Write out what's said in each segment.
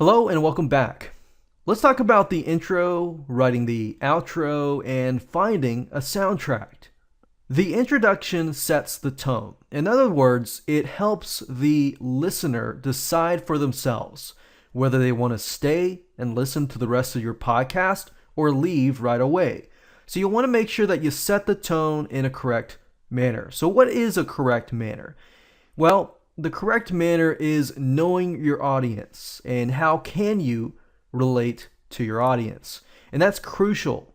Hello and welcome back. Let's talk about the intro, writing the outro, and finding a soundtrack. The introduction sets the tone. In other words, it helps the listener decide for themselves whether they want to stay and listen to the rest of your podcast or leave right away. So you want to make sure that you set the tone in a correct manner. So what is a correct manner? Well, the correct manner is knowing your audience and how can you relate to your audience. And that's crucial.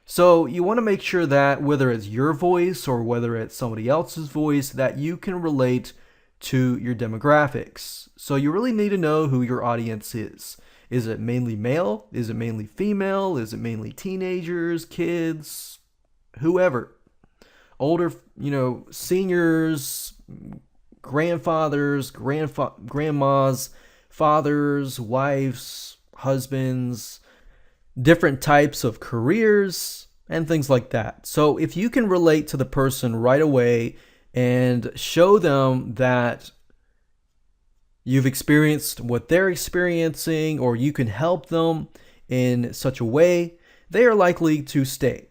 So you want to make sure that whether it's your voice or whether it's somebody else's voice, that you can relate to your demographics. So you really need to know who your audience is. Is it mainly male? Is it mainly female? Is it mainly teenagers, kids, whoever? Older, seniors, grandfathers, grandmas, fathers, wives, husbands, different types of careers, and things like that. So if you can relate to the person right away and show them that you've experienced what they're experiencing, or you can help them in such a way, they are likely to stay.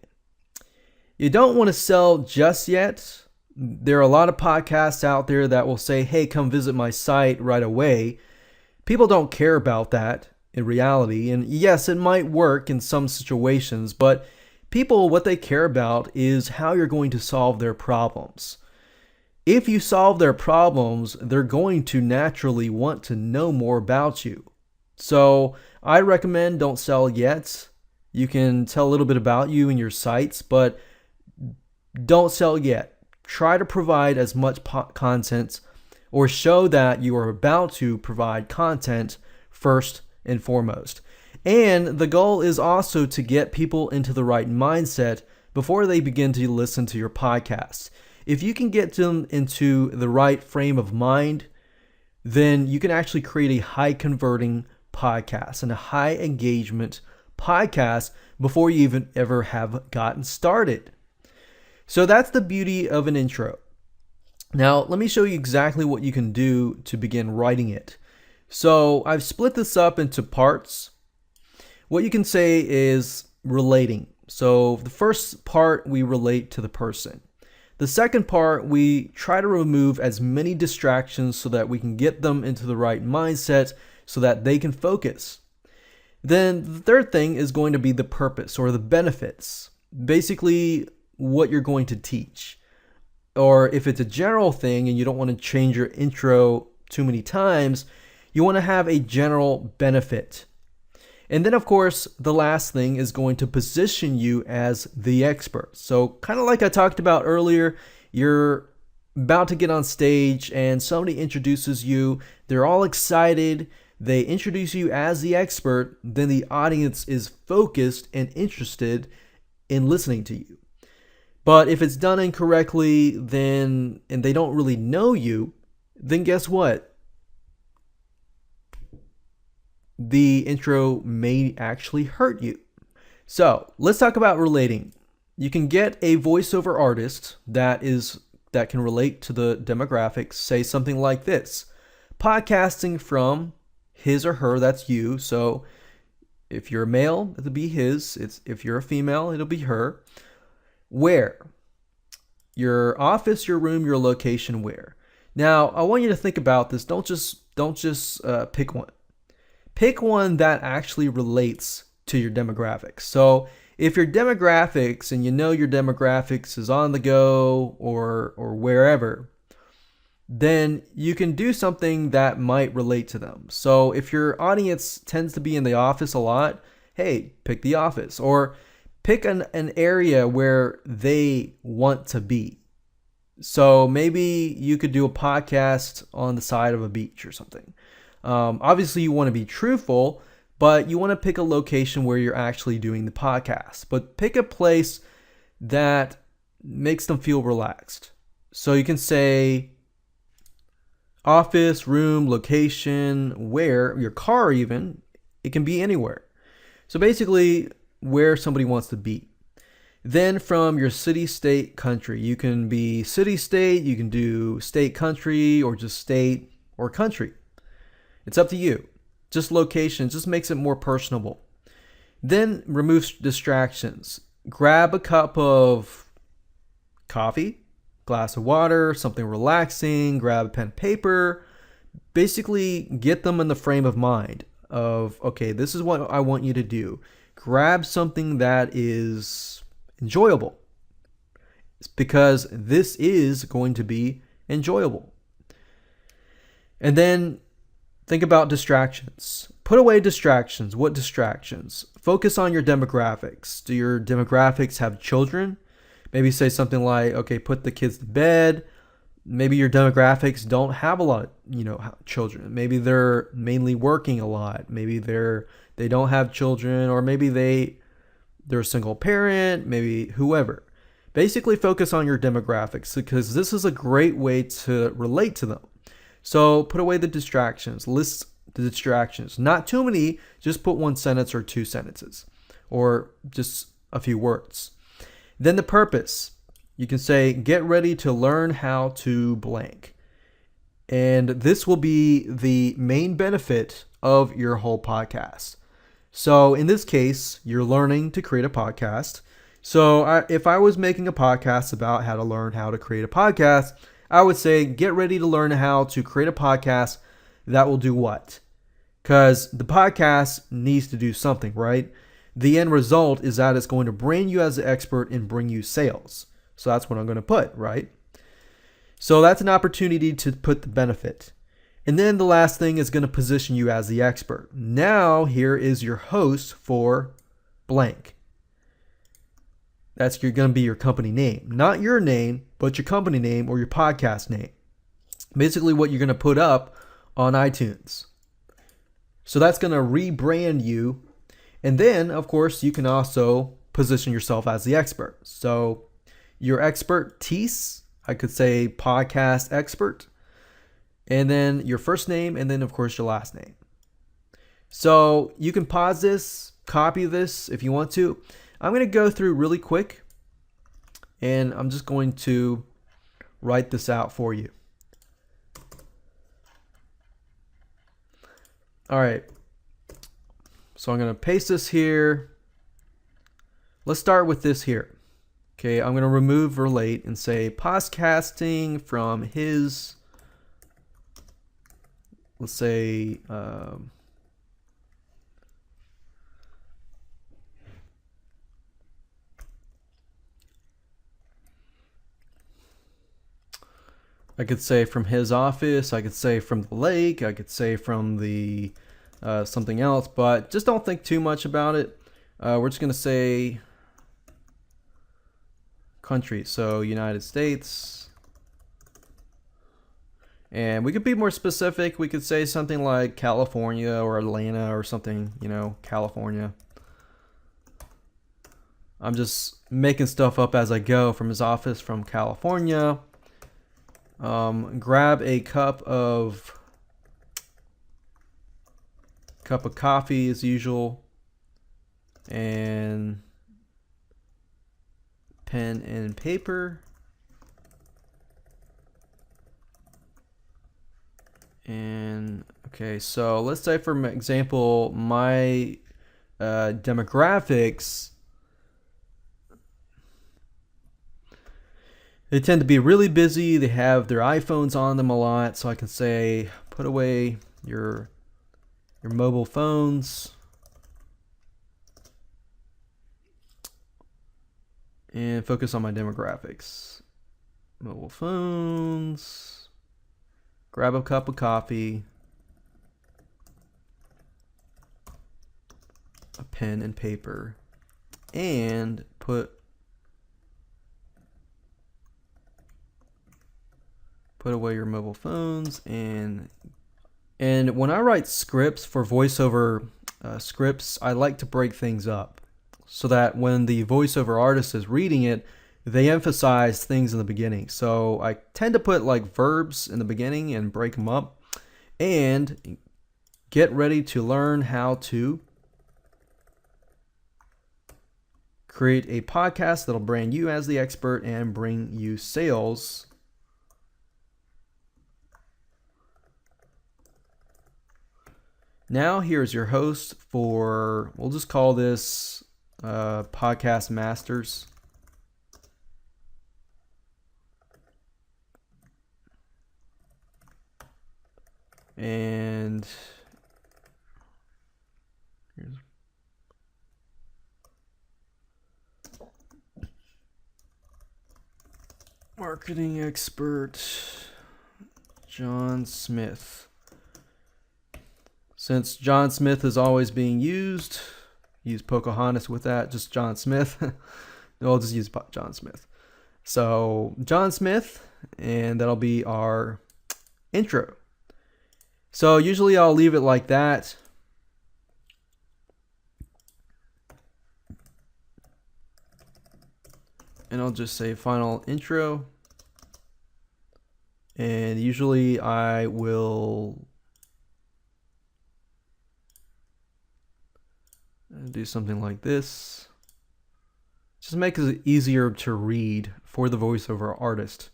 You don't want to sell just yet. There are a lot of podcasts out there that will say, hey, come visit my site right away. People don't care about that in reality. And yes, it might work in some situations, but people, what they care about is how you're going to solve their problems. If you solve their problems, they're going to naturally want to know more about you. So I recommend don't sell yet. You can tell a little bit about you and your sites, but don't sell yet. Try to provide as much content or show that you are about to provide content first and foremost. And the goal is also to get people into the right mindset before they begin to listen to your podcast. If you can get them into the right frame of mind, then you can actually create a high converting podcast and a high engagement podcast before you even ever have gotten started. So that's the beauty of an intro. Now, let me show you exactly what you can do to begin writing it. So I've split this up into parts. What you can say is relating. So the first part, we relate to the person. The second part, we try to remove as many distractions so that we can get them into the right mindset so that they can focus. Then the third thing is going to be the purpose or the benefits. Basically, what you're going to teach. Or if it's a general thing and you don't want to change your intro too many times, you want to have a general benefit. And then, of course, the last thing is going to position you as the expert. So kind of like I talked about earlier, you're about to get on stage and somebody introduces you. They're all excited. They introduce you as the expert. Then the audience is focused and interested in listening to you. But if it's done incorrectly, and they don't really know you, then guess what? The intro may actually hurt you. So let's talk about relating. You can get a voiceover artist that can relate to the demographics. Say something like this: podcasting from his or her, that's you. So if you're a male, it'll be his. If you're a female, it'll be her. Where? Your office, your room, your location, where? Now, I want you to think about this. Don't just pick one. Pick one that actually relates to your demographics. So if your demographics, and you know your demographics is on the go or wherever, then you can do something that might relate to them. So if your audience tends to be in the office a lot, hey, pick the office. Or pick an area where they want to be. So maybe you could do a podcast on the side of a beach or something. Obviously, you want to be truthful, but you want to pick a location where you're actually doing the podcast. But pick a place that makes them feel relaxed. So you can say office, room, location, where, your car even. It can be anywhere. So basically, where somebody wants to be. Then from your city, state, country, you can be city, state, you can do state, country, or just state or country. It's up to you. Just location, just makes it more personable. Then remove distractions. Grab a cup of coffee, glass of water, something relaxing, grab a pen and paper. Basically, get them in the frame of mind of, okay, this is what I want you to do. Grab something that is enjoyable, because this is going to be enjoyable. And then think about distractions. Put away distractions. What distractions? Focus on your demographics. Do your demographics have children? Maybe say something like, okay, put the kids to bed. Maybe your demographics don't have a lot of, children. Maybe they're mainly working a lot. Maybe they don't have children, or maybe they're a single parent, maybe whoever. Basically focus on your demographics, because this is a great way to relate to them. So put away the distractions. List the distractions. Not too many, just put one sentence or two sentences, or just a few words. Then the purpose. You can say, get ready to learn how to blank. And this will be the main benefit of your whole podcast. So in this case, you're learning to create a podcast. So if I was making a podcast about how to learn how to create a podcast, I would say, get ready to learn how to create a podcast that will do what? Because the podcast needs to do something, right? The end result is that it's going to brand you as an expert and bring you sales. So that's what I'm going to put, right? So that's an opportunity to put the benefit. And then the last thing is going to position you as the expert. Now, here is your host for blank. That's going to be your company name. Not your name, but your company name or your podcast name. Basically what you're going to put up on iTunes. So that's going to rebrand you. And then, of course, you can also position yourself as the expert. So your expertise, I could say podcast expert. And then your first name, and then, of course, your last name. So you can pause this, copy this if you want to. I'm going to go through really quick, and I'm just going to write this out for you. All right. So I'm going to paste this here. Let's start with this here. Okay, I'm going to remove relate and say podcasting from his, let's say, I could say from his office, I could say from the lake, I could say from the something else, but just don't think too much about it. We're just going to say country, so United States. And we could be more specific. We could say something like California or Atlanta or something, California. I'm just making stuff up as I go. From his office from California. Grab a cup of coffee as usual, and pen and paper, and okay, so let's say, for example, my demographics, they tend to be really busy. They have their iPhones on them a lot. So I can say, put away your mobile phones. And focus on my demographics. Mobile phones. Grab a cup of coffee. A pen and paper. And put away your mobile phones. And when I write scripts for voiceover scripts, I like to break things up so that when the voiceover artist is reading it, they emphasize things in the beginning. So I tend to put like verbs in the beginning and break them up. And get ready to learn how to create a podcast that'll brand you as the expert and bring you sales. Now here's your host for, we'll just call this Podcast Masters. And here's marketing expert John Smith. Since John Smith is always being used, use Pocahontas with that, just John Smith. I'll just use John Smith. So John Smith, and that'll be our intro. So usually I'll leave it like that. And I'll just say final intro. And usually I will do something like this. Just make it easier to read for the voiceover artist.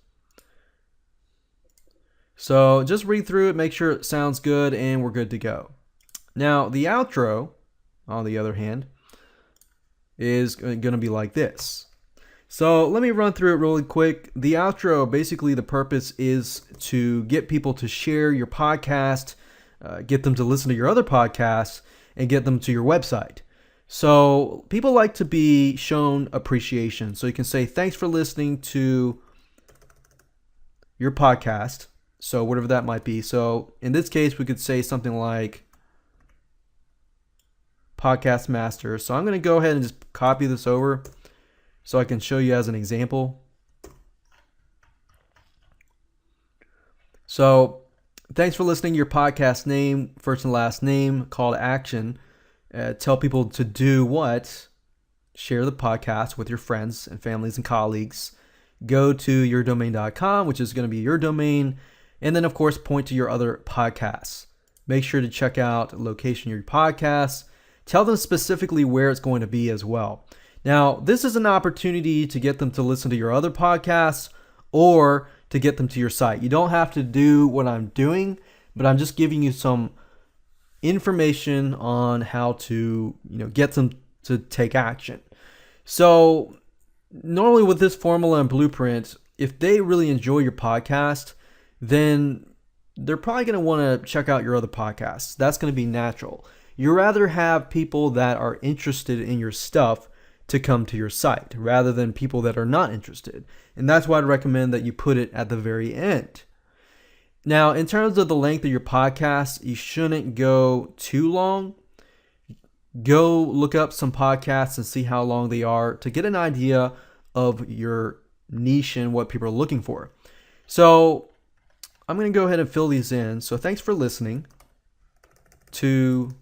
So just read through it, make sure it sounds good, and we're good to go. Now, the outro, on the other hand, is going to be like this. So let me run through it really quick. The outro, basically the purpose is to get people to share your podcast, get them to listen to your other podcasts, and get them to your website. So people like to be shown appreciation. So you can say, thanks for listening to your podcast. So whatever that might be. So in this case, we could say something like Podcast Master. So I'm going to go ahead and just copy this over so I can show you as an example. So thanks for listening to your podcast name, first and last name, call to action. Tell people to do what? Share the podcast with your friends and families and colleagues. Go to yourdomain.com, which is going to be your domain. And then, of course, point to your other podcasts. Make sure to check out location of your podcasts. Tell them specifically where it's going to be as well. Now, this is an opportunity to get them to listen to your other podcasts or to get them to your site. You don't have to do what I'm doing, but I'm just giving you some information on how to, get them to take action. So, normally with this formula and blueprint, if they really enjoy your podcast, then they're probably going to want to check out your other podcasts. That's going to be natural. You rather have people that are interested in your stuff to come to your site rather than people that are not interested. And that's why I'd recommend that you put it at the very end. Now, in terms of the length of your podcast, you shouldn't go too long. Go look up some podcasts and see how long they are to get an idea of your niche and what people are looking for. So I'm going to go ahead and fill these in. So thanks for listening to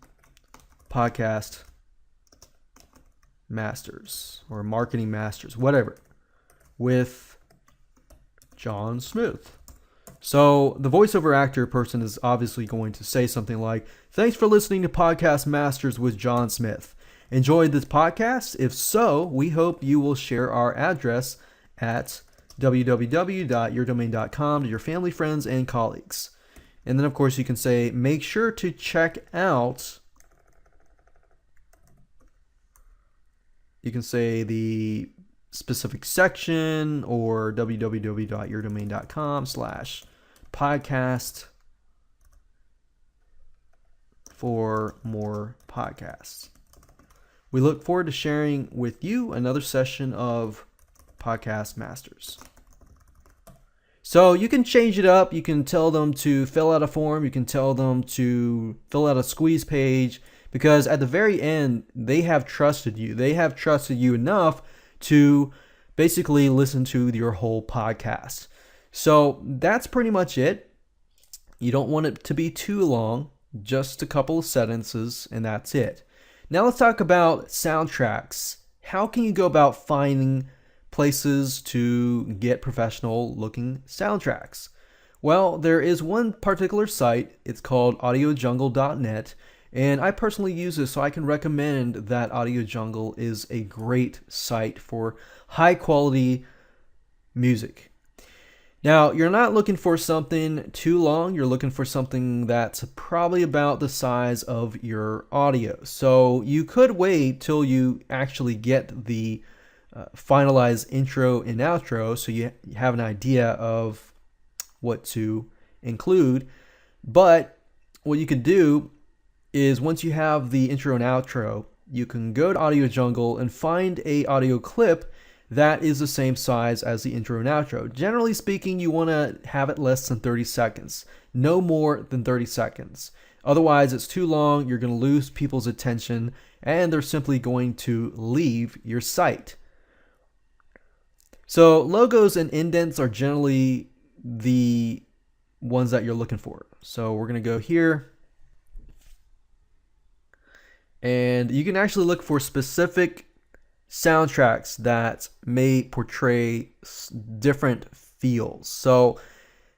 Podcast Masters or Marketing Masters, whatever, with John Smith. So the voiceover actor person is obviously going to say something like, thanks for listening to Podcast Masters with John Smith. Enjoyed this podcast? If so, we hope you will share our address at www.yourdomain.com to your family, friends, and colleagues. And then, of course, you can say, make sure to check out, you can say the specific section or www.yourdomain.com/podcast for more podcasts. We look forward to sharing with you another session of Podcast Masters. So you can change it up. You can tell them to fill out a form. You can tell them to fill out a squeeze page, because at the very end, they have trusted you. They have trusted you enough to basically listen to your whole podcast. So that's pretty much it. You don't want it to be too long, just a couple of sentences, and that's it. Now let's talk about soundtracks. How can you go about finding places to get professional looking soundtracks? Well, there is one particular site. It's called audiojungle.net, and I personally use this, so I can recommend that Audio Jungle is a great site for high quality music. Now, you're not looking for something too long. You're looking for something that's probably about the size of your audio. So you could wait till you actually get the finalized intro and outro so you have an idea of what to include. But what you could do is once you have the intro and outro, you can go to Audio Jungle and find a audio clip that is the same size as the intro and outro. Generally speaking, you want to have it less than 30 seconds, no more than 30 seconds. Otherwise, it's too long, you're going to lose people's attention, and they're simply going to leave your site. So logos and indents are generally the ones that you're looking for. So we're going to go here, and you can actually look for specific soundtracks that may portray different feels. So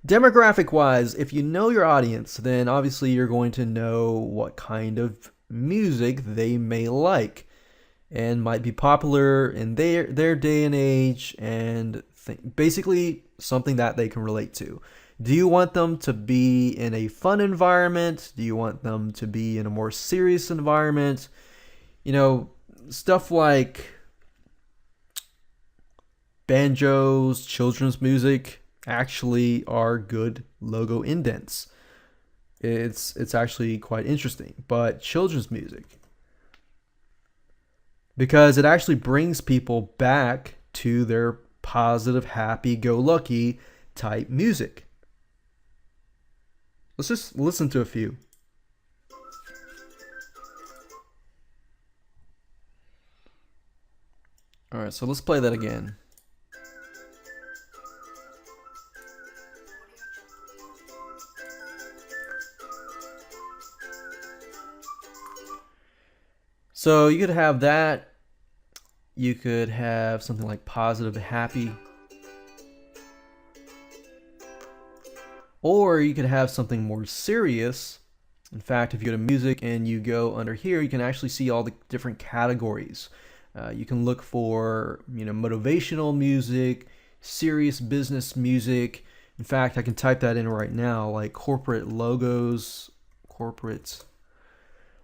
demographic wise, if you know your audience, then obviously you're going to know what kind of music they may like and might be popular in their day and age, and basically something that they can relate to. Do you want them to be in a fun environment? Do you want them to be in a more serious environment? You know, stuff like banjos, children's music actually are good logo indents. It's actually quite interesting. But children's music, because it actually brings people back to their positive, happy-go-lucky type music. Let's just listen to a few. All right, so let's play that again. So you could have that. You could have something like positive, happy. Or you could have something more serious. In fact, if you go to music and you go under here, you can actually see all the different categories. You can look for, motivational music, serious business music. In fact, I can type that in right now, like corporate logos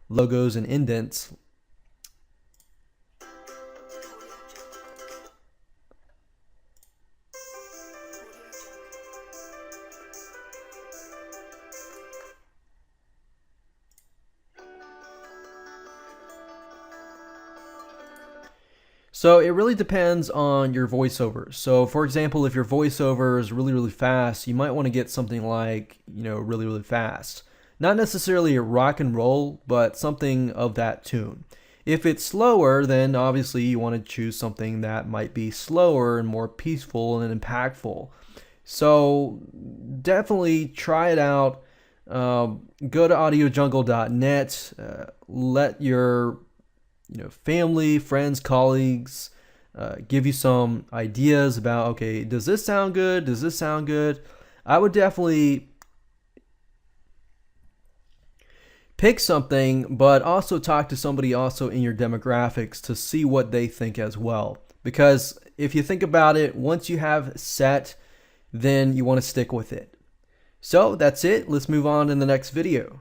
and indents. So it really depends on your voiceover. So for example, if your voiceover is really, really fast, you might want to get something like, really, really fast. Not necessarily a rock and roll, but something of that tune. If it's slower, then obviously you want to choose something that might be slower and more peaceful and impactful. So definitely try it out. Go to audiojungle.net. Let your family, friends, colleagues give you some ideas about, okay, does this sound good? Does this sound good? I would definitely pick something, but also talk to somebody also in your demographics to see what they think as well. Because if you think about it, once you have set, then you want to stick with it. So that's it. Let's move on in the next video.